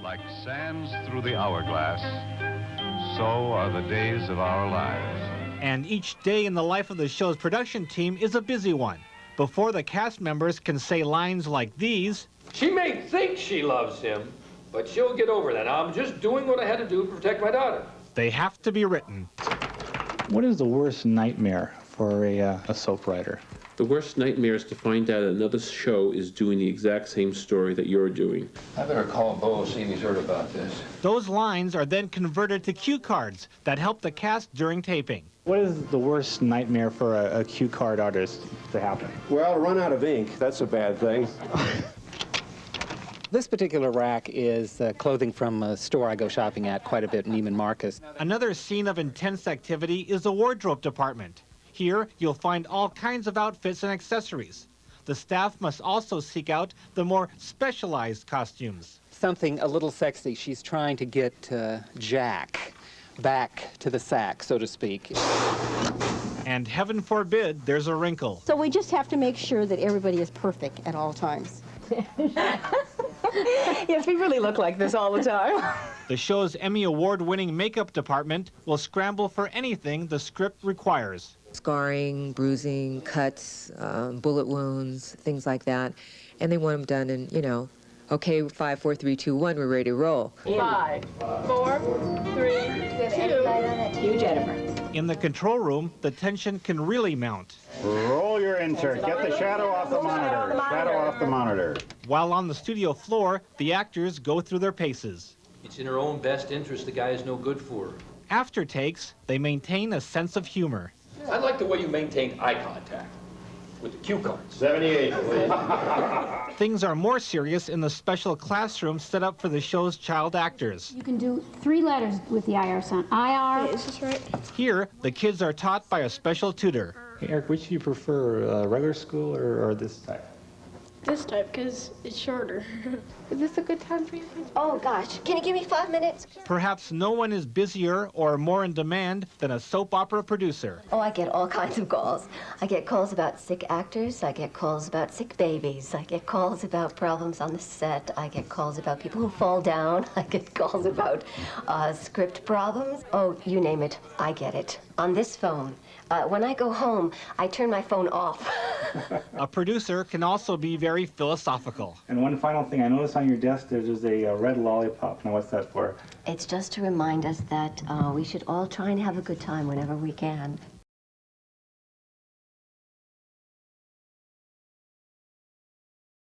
Like sands through the hourglass, so are the days of our lives. And each day in the life of the show's production team is a busy one. Before the cast members can say lines like these, "She may think she loves him, but she'll get over that. I'm just doing what I had to do to protect my daughter." they have to be written. What is the worst nightmare for a soap writer? The worst nightmare is to find out another show is doing the exact same story that you're doing. I better call Bo, see if he's heard about this. Those lines are then converted to cue cards that help the cast during taping. What is the worst nightmare for a cue card artist to happen? Well, run out of ink. That's a bad thing. This particular rack is clothing from a store I go shopping at quite a bit, Neiman Marcus. Another scene of intense activity is the wardrobe department. Here, you'll find all kinds of outfits and accessories. The staff must also seek out the more specialized costumes. Something a little sexy. She's trying to get Jack back to the sack, so to speak. And heaven forbid there's a wrinkle. So we just have to make sure that everybody is perfect at all times. Yes, we really look like this all the time. The show's Emmy Award-winning makeup department will scramble for anything the script requires. Scarring, bruising, cuts, bullet wounds, things like that. And they want them done in, you know, okay, 5, 4, 3, 2, 1, we're ready to roll. 5, 4, 3, 2. You, Jennifer. In the control room, the tension can really mount. Roll your insert. Get the shadow off the monitor. Shadow off the monitor. While on the studio floor, the actors go through their paces. It's in her own best interest the guy is no good for her. After takes, they maintain a sense of humor. I like the way you maintain eye contact with the cue cards. 78, please. Things are more serious in the special classroom set up for the show's child actors. You can do 3 letters with the IR sound. IR. Is this right? Here, the kids are taught by a special tutor. Hey, Eric, which do you prefer, regular school or this type? This type, because it's shorter. Is this a good time for you? Oh, gosh. Can you give me 5 minutes? Perhaps no one is busier or more in demand than a soap opera producer. Oh, I get all kinds of calls. I get calls about sick actors. I get calls about sick babies. I get calls about problems on the set. I get calls about people who fall down. I get calls about script problems. Oh, you name it, I get it. On this phone. When I go home, I turn my phone off. A producer can also be very philosophical. And one final thing, I noticed on your desk there's a red lollipop. Now, what's that for? It's just to remind us that we should all try and have a good time whenever we can.